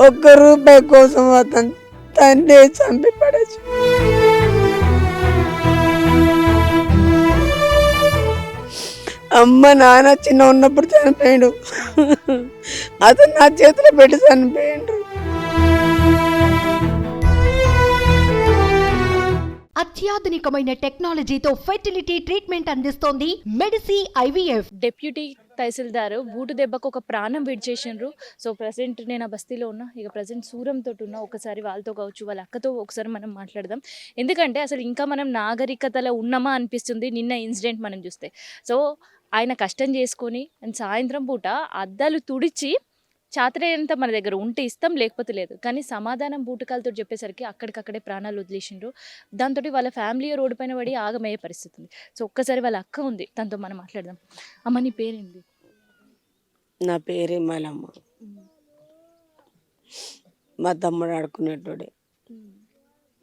ఒక్క రూపాయి కోసం అతను తండ్రి చంపి పడచ్చు. అమ్మ నాన్న చిన్న ఉన్నప్పుడు చనిపోయాడు, అతను నా చేతిలో పెట్టి చనిపోయిండు. అత్యాధునికమైన టెక్నాలజీతో ఫెర్టిలిటీ ట్రీట్మెంట్ అందిస్తోంది మెడిసి ఐవీఎఫ్. డిప్యూటీ తహసీల్దార్ బూటు దెబ్బకు ఒక ప్రాణం విడిచేసిండ్రు. సో ప్రజెంట్ నేను ఆ బస్తీలో ఉన్నా, ఇక ప్రజెంట్ సూరంతో ఉన్నా. ఒకసారి వాళ్ళతో కావచ్చు, వాళ్ళ అక్కతో ఒకసారి మనం మాట్లాడదాం. ఎందుకంటే అసలు ఇంకా మనం నాగరికతలో ఉన్నామా అనిపిస్తుంది నిన్న ఇన్సిడెంట్ మనం చూస్తే. సో ఆయన కష్టం చేసుకొని అండ్ సాయంత్రం పూట అద్దాలు తుడిచి చాతరేంత మన దగ్గర ఉంటే ఇస్తాం, లేకపోతే లేదు. కానీ సమాధానం బూటకాలతో చెప్పేసరికి అక్కడికక్కడే ప్రాణాలు వదిలేసిండ్రు. దాంతో వాళ్ళ ఫ్యామిలీ రోడ్డు పైన పడి ఆగమయ్యే పరిస్థితి ఉంది. సో ఒక్కసారి వాళ్ళ అక్క ఉంది, తనతో మనం మాట్లాడదాం. అమ్మ నీ పేరేంది? నా పేరే మలమ్మ. మా తమ్ముడు ఆడుకునేటోడే,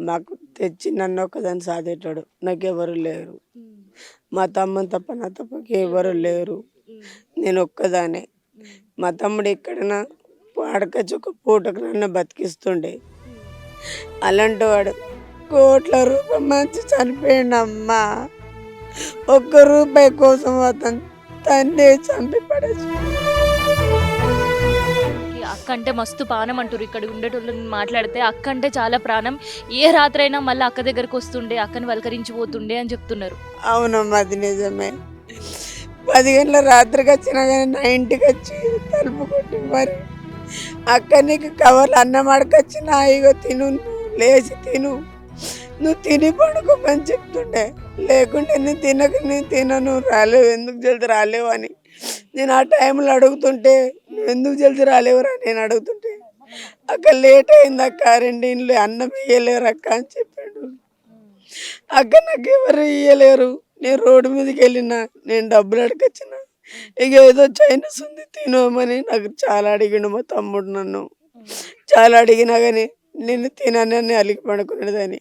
మాకు తెచ్చి నన్ను ఒకదాన్ని సాధేటోడు. నాకెవరు లేరు, మా తమ్ముని తప్ప నా తప్పకి ఎవరు లేరు, నేను ఒక్కదానే. మా తమ్ముడు ఎక్కడైనా వాడకొచ్చి ఒక పూటకు నన్ను బతికిస్తుండే. అలాంటి వాడు కోట్ల రూపాయలు మంచి చనిపోయిండమ్మా. ఒక్క రూపాయి కోసం అతను తండ్రి చంపి పడచ్చు. అక్క అంటే మస్తు ప్రాణం అంటారు. ఇక్కడ ఉండేటోళ్ళని మాట్లాడితే అక్క అంటే చాలా ప్రాణం. ఏ రాత్రైనా మళ్ళీ అక్క దగ్గరకు వస్తుండే, అక్కని వలకరించిపోతుండే అని చెప్తున్నారు. అవునమ్మా, అది నిజమే. 10 గంటల రాత్రికి వచ్చినా కానీ నా ఇంటికి వచ్చి తలుపు కొట్టి మరి అక్క నీకు కవర్లు అన్నం అడకొచ్చినా ఇగో తిను, లేచి తిను, నువ్వు తిని పడుకోమని చెప్తుండే. లేకుంటే నేను తినను, రాలేవు, ఎందుకు జల్ది రాలేవు అని నేను ఆ టైంలో అడుగుతుంటే, నువ్వు ఎందుకు జల్ది రాలేవురా నేను అడుగుతుంటే, అక్క లేట్ అయింది అక్క, 2 ఇండ్లు అన్నం ఇయ్యలేరు అక్క అని చెప్పాడు. అక్క నాకు ఎవరు ఇయ్యలేరు, నేను రోడ్డు మీదకి వెళ్ళినా, నేను డబ్బులు అడకొచ్చిన, ఇక ఏదో చైనస్ ఉంది తినమని నాకు చాలా అడిగిండు మా తమ్ముడు. నన్ను చాలా అడిగినా కానీ నేను తినని అలిగి పడుకునేదని.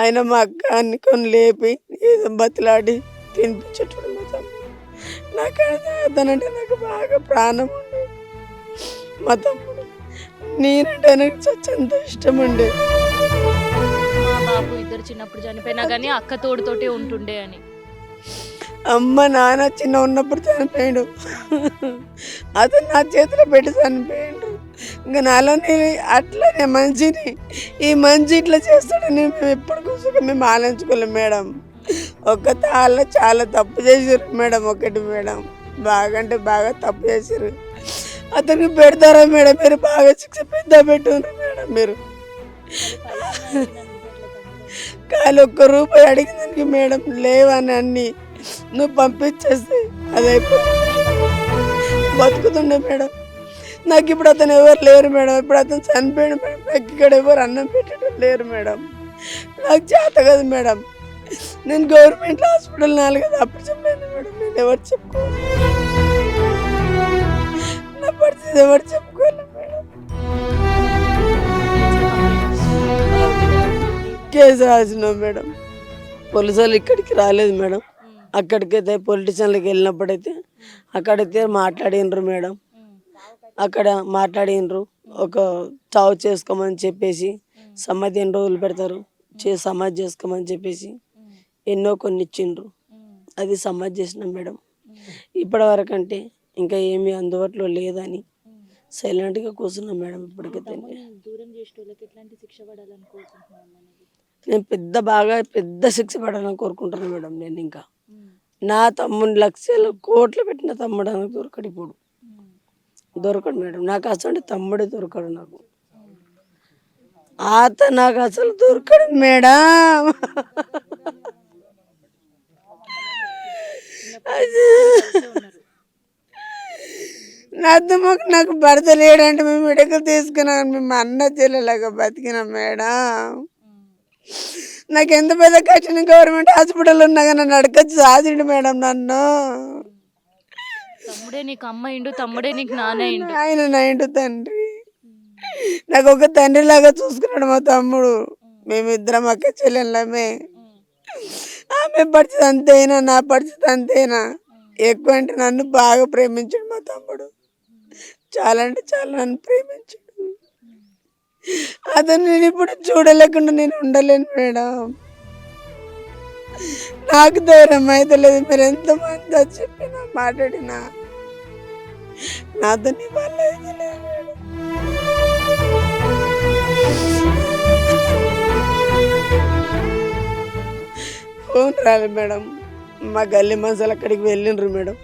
ఆయన మా అక్క అన్ని కొన్ని లేపి ఏదో బతిలాడి తినిపించేటోడు మా తమ్ముడు. నాకు అతనంటే నాకు బాగా ప్రాణం ఉండే. మా తమ్ముడు నేనంటే నాకు చచ్చంత ఇష్టం ఉండే. మా బాబు ఇద్దరు చిన్నప్పుడు చనిపోయినా కానీ అక్క తోడుతోటే ఉంటుండే అని. అమ్మ నాన్న చిన్న ఉన్నప్పుడు చనిపోయాడు, అతను నా చేతిలో పెట్టి చనిపోయాడు. ఇంకా నాలో అట్లనే మంచిని, ఈ మంచి ఇట్లా చేస్తాడని మేము ఎప్పుడు కూర్చొని మేము ఆలోచించుకోలేం మేడం. ఒక్క తాళ్ళ చాలా తప్పు చేసారు మేడం, ఒకటి మేడం, బాగా అంటే బాగా తప్పు చేసారు. అతనికి పెడతారా మేడం, మీరు బాగా శిక్ష పెద్ద పెట్టున్నారు మేడం. మీరు కాలు ఒక్క రూపాయి అడిగిందానికి మేడం లేవని అన్ని నువ్వు పంపించేస్తే అది అయిపోతుంది, బతుకుతుండే మేడం. నాకు ఇప్పుడు అతను ఎవరు లేరు మేడం, ఇప్పుడు అతను చనిపోయాడు మేడం. నాకు ఇక్కడ ఎవరు అన్నం పెట్టడం లేరు మేడం, నాకు చేత కదా మేడం. నేను గవర్నమెంట్ హాస్పిటల్ 4 అప్పుడు చెప్పాను మేడం. నేను ఎవరు చెప్పుకోవాలి, నా పరిస్థితి ఎవరు చెప్పుకోవాలి మేడం. కేసు రాసినాం మేడం, పోలీసు వాళ్ళు ఇక్కడికి రాలేదు మేడం. అక్కడికైతే పొలిటీషియన్లకు వెళ్ళినప్పుడైతే అక్కడైతే మాట్లాడినరు మేడం. అక్కడ మాట్లాడినరు, ఒక చావు చేసుకోమని చెప్పేసి సమాధి ఎన్ని రోజులు పెడతారు, సమాధి చేసుకోమని చెప్పేసి ఎన్నో కొన్ని ఇచ్చిండ్రు. అది సమాధి చేసినాం మేడం. ఇప్పటి వరకు అంటే ఇంకా ఏమీ అందుబాటులో లేదని సైలెంట్గా కూర్చున్నాం మేడం. ఇప్పటికైతే నేను బాగా పెద్ద శిక్ష పడాలని కోరుకుంటున్నాను మేడం. నేను ఇంకా నా తమ్ముని లక్షలు కోట్లు పెట్టిన తమ్ముడు నాకు దొరకడు, ఇప్పుడు దొరకడు మేడం. నాకు అసలు తమ్ముడే దొరకడు, నాకు నాకు అసలు దొరకడు మేడం. నాకు భర్త లేడంటే మేము మెడికల్ తీసుకున్నాం, మేము అన్న చెల్లెలాగా బతికినాం మేడం. నాకు ఎంత పెద్ద కట్టిన గవర్నమెంట్ హాస్పిటల్ ఉన్నా కానీ నన్ను అడగచ్చి సాధిండు మేడం. నన్ను తమ్ముడే నీకు అమ్మ ఇండు, తమ్ముడే నీకు నాన్న ఇండు. ఆయన నా ఇంటి తండ్రి, నాకు ఒక తండ్రి లాగా చూసుకున్నాడు మా తమ్ముడు. మేమిద్దరం అక్క చెల్లెళ్ళమే. ఆమె పరిస్థితి అంతేనా, నా పరిస్థితి అంతేనా. ఎక్కువ అంటే నన్ను బాగా ప్రేమించాడు మా తమ్ముడు, చాలా అంటే చాలా నన్ను ప్రేమించాడు. అతను నేను ఇప్పుడు చూడలేకుండా నేను ఉండలేను మేడం. నాకు ధైర్యం అయితే లేదు. మీరు ఎంతమంది వచ్చి చెప్పినా మాట్లాడినా నాతో నీ వల్ల అయితే లేదు మేడం. ఫోన్ రాలేదు మేడం. మా గల్లీ మనుషులు అక్కడికి వెళ్ళిండ్రు మేడం.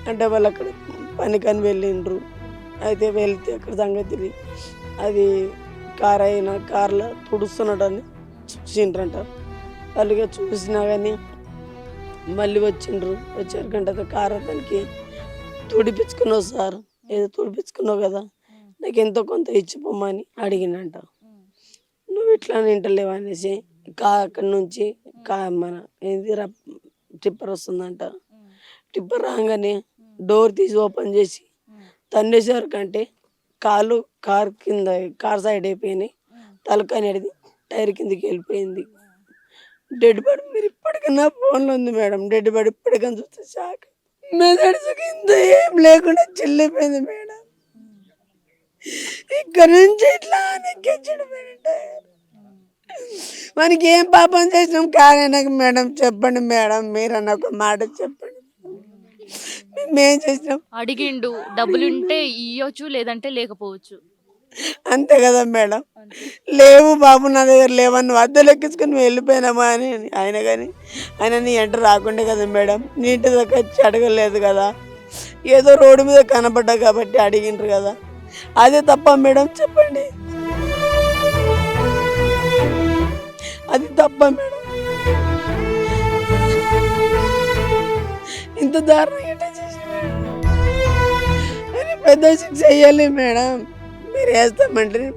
అంటే వాళ్ళు అక్కడ పనికని వెళ్ళిండ్రు. అయితే వెళ్తే అక్కడ సంగతి అది కార్లో తుడుస్తున్నాడని చూసిండ్రంట. వాళ్ళుగా చూసినా కానీ మళ్ళీ వచ్చిండ్రు. వచ్చారు గంట కార్ అతనికి తుడిపించుకున్నావు సార్, ఏదో తుడిపించుకున్నావు కదా, నాకు ఎంతో కొంత ఇచ్చిపోమని అడిగినంట. నువ్వు ఇట్లా వింటలేవు అనేసి అక్కడి నుంచి మన ఏంది టిప్పర్ వస్తుందంట. టిప్పర్ రాగానే డోర్ తీసి ఓపెన్ చేసి తన్నేసారు కంటే కార్ సైడ్ అయిపోయినాయి. తలక అనేది టైర్ కిందకి వెళ్ళిపోయింది. డెడ్ బాడీ మీరు ఇప్పటికన్నా ఫోన్లో ఉంది మేడం. డెడ్ బాడీ ఇప్పటికన్నా చూస్తే షాక్. మెదడు కింద ఏం లేకుండా చెల్లిపోయింది మేడం. ఇక్కడ నుంచి ఇట్లా నెక్కించాడు మేడం టైర్. మనకి ఏం పాపం చేసినాం కాదనక మేడం. చెప్పండి మేడం, మీరన్న ఒక మాట చెప్పండి. మేమేం చేసినాం? అడిగిండు, డబ్బులు ఉంటే ఇవ్వచ్చు, లేదంటే లేకపోవచ్చు. అంతే కదా మేడం. లేవు బాబు నా దగ్గర లేవని నువ్వు అద్దెలు ఎక్కించుకొని నువ్వు వెళ్ళిపోయినామా అని ఆయన. కానీ ఆయన నీ ఎంట రాకుండే కదా మేడం. నీ ఇంటి దగ్గర వచ్చి అడగలేదు కదా. ఏదో రోడ్డు మీద కనపడ్డా కాబట్టి అడిగిండ్రు కదా. అదే తప్ప మేడం చెప్పండి. అది తప్ప మేడం. ఇంత దారుణంగా ఎట్లా చేసి పెద్ద శిక్ష వేయాలి మేడం. మీరు వేస్తామంటే నేను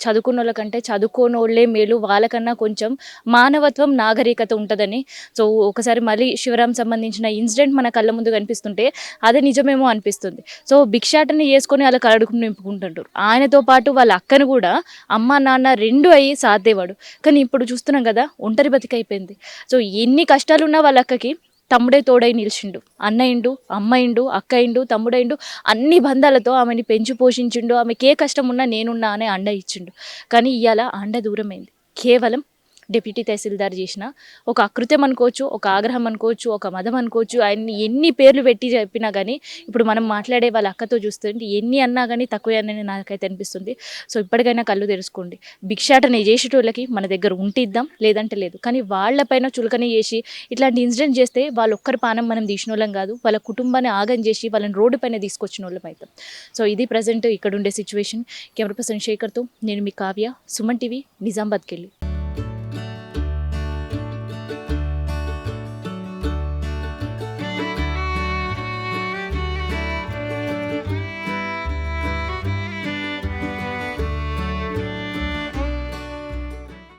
చదువుకున్న వాళ్ళకంటే చదువుకోని వాళ్ళే మేలు, వాళ్ళకన్నా కొంచెం మానవత్వం నాగరికత ఉంటుందని. సో ఒకసారి మళ్ళీ శివరాం సంబంధించిన ఇన్సిడెంట్ మన కళ్ళ ముందు కనిపిస్తుంటే అదే నిజమేమో అనిపిస్తుంది. సో భిక్షాటన చేసుకొని వాళ్ళ కడుపు నింపుకుంటుంటారు. ఆయనతో పాటు వాళ్ళ అక్కను కూడా అమ్మ నాన్న రెండు అయ్యి సాధేవాడు. కానీ ఇప్పుడు చూస్తున్నాం కదా, ఒంటరి బతికైపోయింది. సో ఎన్ని కష్టాలున్నా వాళ్ళ అక్కకి తమ్ముడే తోడై నిలిచిండు. అన్నయిండు, అమ్మయిండు, అక్కయిండు, తమ్ముడైండు, అన్ని బంధాలతో ఆమెని పెంచి పోషించిండు. ఆమెకి ఏ కష్టం ఉన్నా నేనున్నా అనే అండ ఇచ్చిండు. కానీ ఇవాళ అండ దూరమైంది. కేవలం డిప్యూటీ తహసీల్దార్ చేసిన ఒక అకృత్యం అనుకోవచ్చు, ఒక ఆగ్రహం అనుకోవచ్చు, ఒక మదం అనుకోవచ్చు. ఆయన్ని ఎన్ని పేర్లు పెట్టి చెప్పినా కానీ ఇప్పుడు మనం మాట్లాడే వాళ్ళ అక్కతో చూస్తుంటే ఎన్ని అన్నా కానీ తక్కువే అని నాకైతే అనిపిస్తుంది. సో ఇప్పటికైనా కళ్ళు తెరుచుకోండి. భిక్షాటన చేసేటోళ్ళకి మన దగ్గర ఉంటిద్దాం, లేదంటే లేదు. కానీ వాళ్ళపైన చులకన చేసి ఇట్లాంటి ఇన్సిడెంట్ చేస్తే వాళ్ళ ఒక్కరి పానం మనం తీసిన వాళ్ళం కాదు, వాళ్ళ కుటుంబాన్ని ఆగం చేసి వాళ్ళని రోడ్డు పైన తీసుకొచ్చిన వాళ్ళం అవుతాం. సో ఇది ప్రజెంట్ ఇక్కడ ఉండే సిచ్యువేషన్. కెమెరా పర్సన్ శేఖర్తో నేను మీ కావ్య, సుమన్ టీవీ, నిజామాబాద్కి వెళ్ళి.